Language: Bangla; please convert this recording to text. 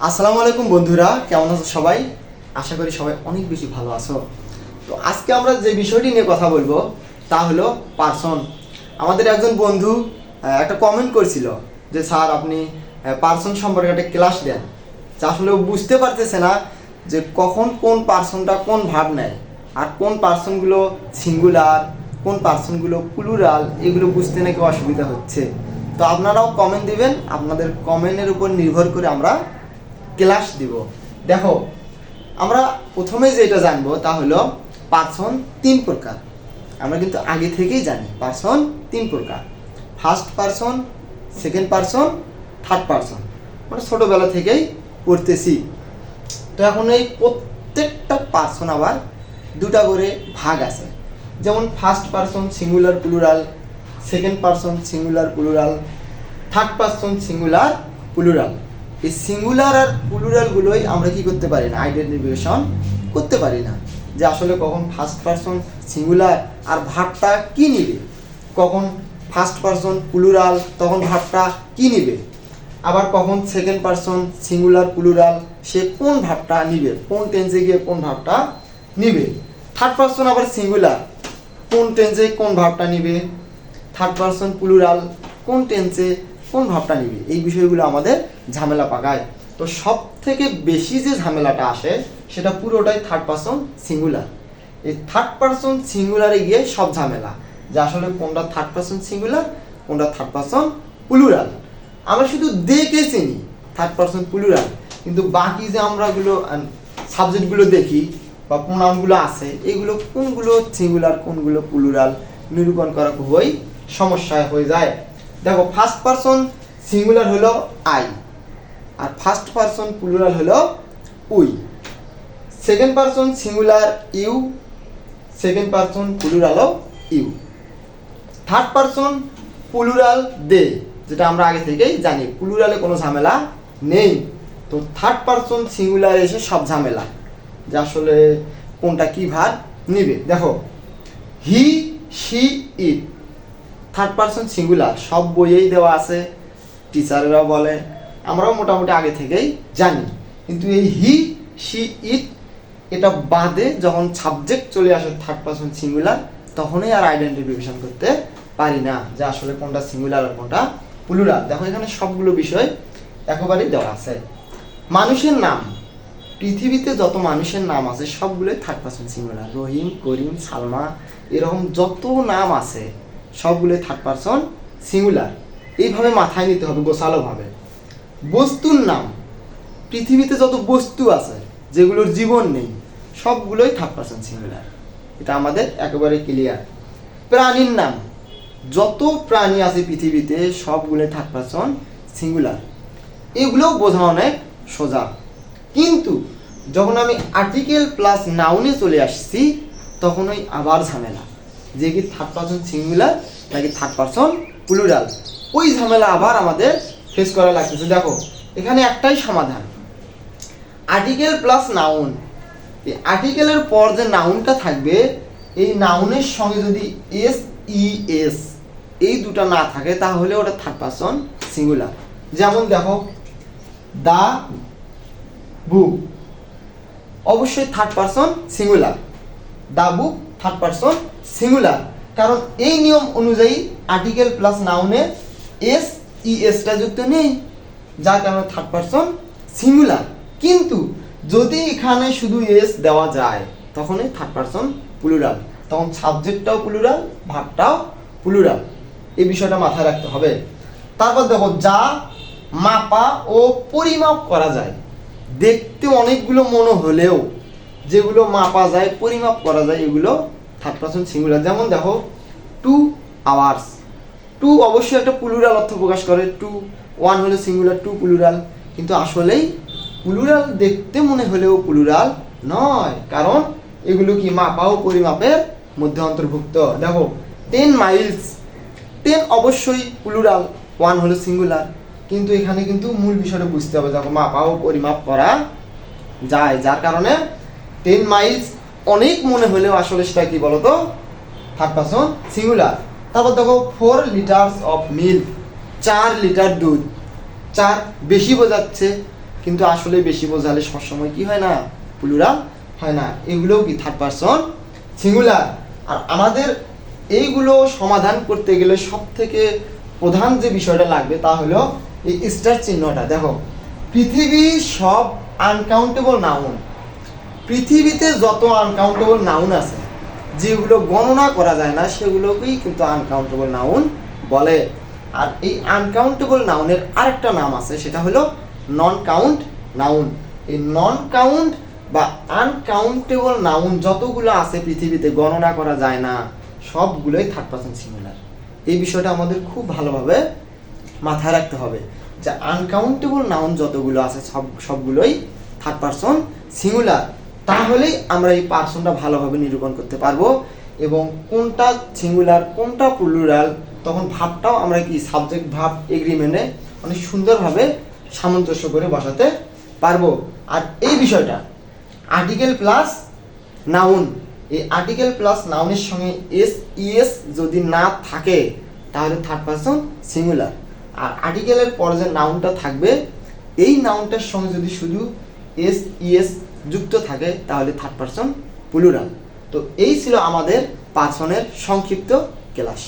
আসসালামু আলাইকুম বন্ধুরা, কেমন আছো সবাই? আশা করি সবাই অনেক বেশি ভালো আছো। তো আজকে আমরা যে বিষয়টি নিয়ে কথা বলবো তা হলো পার্সন। আমাদের একজন বন্ধু একটা কমেন্ট করেছিল যে স্যার আপনি পার্সন সম্পর্কে একটা ক্লাস দেন। যা আসলে ও বুঝতে পারতেছে না যে কখন কোন পার্সনটা কোন ভাব নেয়, আর কোন পার্সনগুলো সিঙ্গুলার, কোন পার্সনগুলো প্লুরাল, এগুলো বুঝতে নাকি অসুবিধা হচ্ছে। তো আপনারাও কমেন্ট দিবেন, আপনাদের কমেন্টের উপর নির্ভর করে আমরা ক্লাস দিব। দেখো, আমরা প্রথমে যেটা জানবো তা হলো পার্সন তিন প্রকার। আমরা কিন্তু আগে থেকেই জানি পার্সন তিন প্রকার: first person, second person, third person. আমরা ছোটোবেলা থেকেই পড়তেছি। তো এখন এই প্রত্যেকটা পার্সন আবার দুটা করে ভাগ আছে। যেমন first person singular plural, second person singular plural, third person singular plural. এই সিঙ্গুলার আর প্লুরালগুলোই আমরা কি করতে পারি না, আইডেন্টিফিকেশন করতে পারি না যে আসলে কখন ফার্স্ট পার্সন সিঙ্গুলার আর ভাবটা কি নিবে, কখন ফার্স্ট পার্সন প্লুরাল তখন ভাবটা কি নিবে, আবার কখন সেকেন্ড পার্সন সিঙ্গুলার প্লুরাল সে কোন ভাবটা নিবে, কোন টেন্সে গিয়ে কোন ভাবটা নিবে। থার্ড পার্সন আবার সিঙ্গুলার কোন টেন্সে কোন ভাবটা নিবে, থার্ড পার্সন প্লুরাল কোন টেন্সে কোন ভাবটা নিবে। এই বিষয়গুলো আমাদের ঝামেলা পাকায়। তো সব থেকে বেশি যে ঝামেলাটা আসে সেটা পুরোটাই থার্ড পার্সন সিঙ্গুলার। এই থার্ড পার্সন সিঙ্গুলারে গিয়ে সব ঝামেলা, যে আসলে কোনটা থার্ড পার্সন সিঙ্গুলার, কোনটা থার্ড পার্সন প্লুরাল। আমরা শুধু দেখে চিনি থার্ড পার্সন প্লুরাল, কিন্তু বাকি যে আমরাগুলো সাবজেক্টগুলো দেখি বা প্রোনাউনগুলো আছে, এগুলো কোনগুলো সিঙ্গুলার কোনগুলো প্লুরাল নিরূপণ করা খুবই সমস্যায় হয়ে যায়। দেখো, ফার্স্ট পার্সন সিঙ্গুলার হলো আই, আর ফার্স্ট পার্সন প্লুরাল হলো we. Second person singular you, second person প্লুরালও you. Third person plural they, যেটা আমরা আগে থেকেই জানি প্লুরালে কোনো ঝামেলা নেই। তো থার্ড পার্সন সিঙ্গুলার এসে সব ঝামেলা, যে আসলে কোনটা কী ভার নিবে। দেখো, he, she, it third person singular, সব বইয়েই দেওয়া আছে, টিচারেরাও বলে, আমরাও মোটামুটি আগে থেকেই জানি। কিন্তু এই হি, শি, ইট এটা বাদে যখন সাবজেক্ট চলে আসে থার্ড পার্সন সিঙ্গুলার, তখনই আর আইডেন্টিফিকেশন করতে পারি না যে আসলে কোনটা সিঙ্গুলার আর কোনটা প্লুরাল। দেখো, এখানে সবগুলো বিষয় একেবারেই দেওয়া আছে। মানুষের নাম, পৃথিবীতে যত মানুষের নাম আছে সবগুলোই থার্ড পার্সন সিঙ্গুলার। রহিম, করিম, সালমা, এরকম যত নাম আছে সবগুলোই থার্ড পার্সন সিঙ্গুলার। এইভাবে মাথায় নিতে হবে গোছালোভাবে। বস্তুর নাম, পৃথিবীতে যত বস্তু আছে যেগুলোর জীবন নেই সবগুলোই থার্ড পার্সন সিঙ্গুলার, এটা আমাদের একেবারে ক্লিয়ার। প্রাণীর নাম, যত প্রাণী আছে পৃথিবীতে সবগুলোই থার্ড পার্সন সিঙ্গুলার। এগুলোও বোঝা অনেক সোজা। কিন্তু যখন আমি আর্টিকেল প্লাস নাউনে চলে আসছি তখনই আবার ঝামেলা, যে কি থার্ড পার্সন সিঙ্গুলার নাকি থার্ড পার্সন প্লুরাল, ওই ঝামেলা আবার আমাদের ফেস করা লাগতেছে। দেখো, এখানে একটাই সমাধান, আর্টিকেল প্লাস নাউন। এই আর্টিকেলের পর যে নাউনটা থাকবে, এই নাউনের সঙ্গে যদি এস, ই, এস এই দুটা না থাকে তাহলে ওটা থার্ড পার্সন সিঙ্গুলার। যেমন দেখো, দা বুক অবশ্যই থার্ড পার্সন সিঙ্গুলার, দা বুক থার্ড পার্সন সিঙ্গুলার, কারণ এই নিয়ম অনুযায়ী আর্টিকেল প্লাস নাউনে এস, ই, এসটা যুক্ত নেই, যার কারণে থার্ড পার্সন সিঙ্গুলার। কিন্তু যদি এখানে শুধু এস দেওয়া যায় তখনই থার্ড পার্সন প্লুরাল, তখন সাবজেক্টটাও প্লুরাল, ভাবটাও প্লুরাল। এই বিষয়টা মাথায় রাখতে হবে। তারপর দেখো, যা মাপা ও পরিমাপ করা যায়। দেখতে অনেকগুলো মনে হলেও যেগুলো মাপা যায়, পরিমাপ করা যায়, এগুলো থার্ড পার্সন সিঙ্গুলার। যেমন দেখো, 2 আওয়ার্স, 2 অবশ্যই একটা প্লুরাল অর্থ প্রকাশ করে, 2, 1 হলো সিঙ্গুলার, 2 প্লুরাল, কিন্তু আসলেই প্লুরাল দেখতে মনে হলেও প্লুরাল নয়, কারণ এগুলো কি মাপা ও পরিমাপের মধ্যে অন্তর্ভুক্ত। দেখো, 10 মাইলস, 10 অবশ্যই প্লুরাল, 1 হলো সিঙ্গুলার, কিন্তু এখানে কিন্তু মূল বিষয়টা বুঝতে হবে। দেখো, মাপা ও পরিমাপ করা যায়, যার কারণে 10 মাইলস অনেক মনে হলেও আসলে সেটা কি বলতো, থার্ড পার্সন সিঙ্গুলার। তারপর দেখো, 4 লিটার্স অফ মিল্ক, 4 লিটার দুধ, 4 বেশি বোঝাচ্ছে, কিন্তু আসলে বেশি বোঝালে সবসময় কি হয় না, প্লুরাল হয় না। এগুলোও কি থার্ড পারসন সিঙ্গুলার। আর আমাদের এইগুলো সমাধান করতে গেলে সব থেকে প্রধান যে বিষয়টা লাগবে তা হলো এই স্টার চিহ্নটা। দেখো, পৃথিবীর সব আনকাউন্টেবল নাউন, পৃথিবীতে যত আনকাউন্টেবল নাউন আছে যেগুলো গণনা করা যায় না সেগুলোকেই কিন্তু আনকাউন্টেবল নাউন বলে। আর এই আনকাউন্টেবল নাউনের আরেকটা নাম আছে, সেটা হলো নন কাউন্ট নাউন। এই নন কাউন্ট বা আনকাউন্টেবল নাউন যতগুলো আছে পৃথিবীতে গণনা করা যায় না সবগুলোই থার্ড পারসন সিঙ্গুলার। এই বিষয়টা আমাদের খুব ভালোভাবে মাথায় রাখতে হবে যে আনকাউন্টেবল নাউন যতগুলো আছে সবগুলোই থার্ড পারসন সিঙ্গুলার। তাহলেই আমরা এই পারসনটা ভালোভাবে নিরূপণ করতে পারবো এবং কোনটা সিঙ্গুলার কোনটা প্লুরাল তখন ভাবটাও আমরা কি সাবজেক্ট ভাব এগ্রিমেন্টে অনেক সুন্দরভাবে সামঞ্জস্য করে বসাতে পারবো। আর এই বিষয়টা আর্টিকেল প্লাস নাউন, এই আর্টিকেল প্লাস নাউনের সঙ্গে এস ইএস যদি না থাকে তাহলে থার্ড পারসন সিঙ্গুলার। আর আর্টিকেলের পরে যে নাউনটা থাকবে এই নাউনটার সঙ্গে যদি শুধু এস ইএস যুক্ত থাকে তাহলে থার্ড পারসন প্লুরাল। তো এই ছিল আমাদের পারসনের সংক্ষিপ্ত ক্লাস।